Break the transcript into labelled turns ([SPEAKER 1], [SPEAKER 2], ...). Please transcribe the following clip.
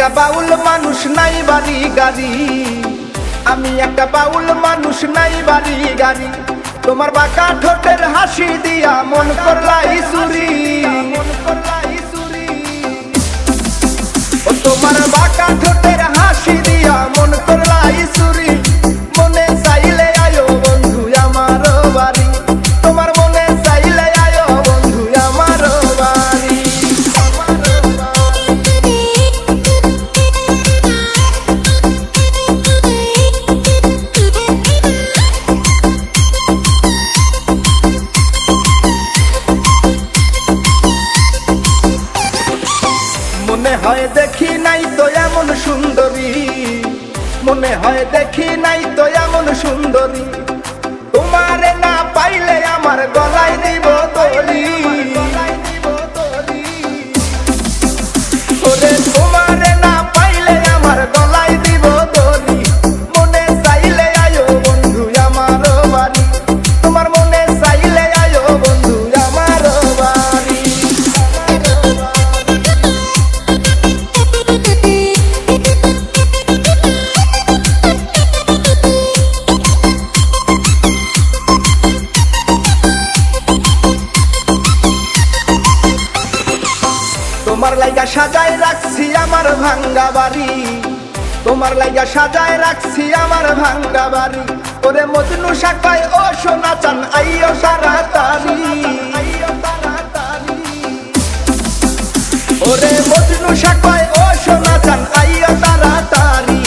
[SPEAKER 1] একটা বাউল মানুষ নাই বাড়ি গাড়ি, আমি একটা বাউল মানুষ নাই বাড়ি গাড়ি। তোমার বাঁকা ঠোঁটের হাসি দিয়া মন করলাই চুরি, ও তোমার বাঁকা ঠোঁটের হাসি দিয়া মন করলাই চুরি। মনে চাইলে আয়ো বন্ধু আমার বাড়ি, তোমার মনে চাইলে আয়ো বন্ধু আমার বাড়ি। মনে হয় দেখি নাই তো এমন সুন্দরী, মনে হয় দেখি নাই তো এমন সুন্দরী। তোমারে না পাইলে আমার গলায় দিব দড়ি, ওরে তোমারে না পাইলে আমার গলায় দিব দড়ি। মনে চাইলে আয়ো বন্ধু আমার বাড়ি, তোমার মনে চাইলে আয়ো বন্ধু আমার বাড়ি। তোমার লাইগা সাজায় রাখছি আমার ভাঙ্গা বাড়ি, তোমার লাইগা সাজায় রাখছি আমার ভাঙ্গা বাড়ি। ওরে মজনু শাখায় ও সোনা চান আইও তাড়াতাড়ি, ওরে মজনু শাখায় ও সোনা চান আইও তাড়াতাড়ি।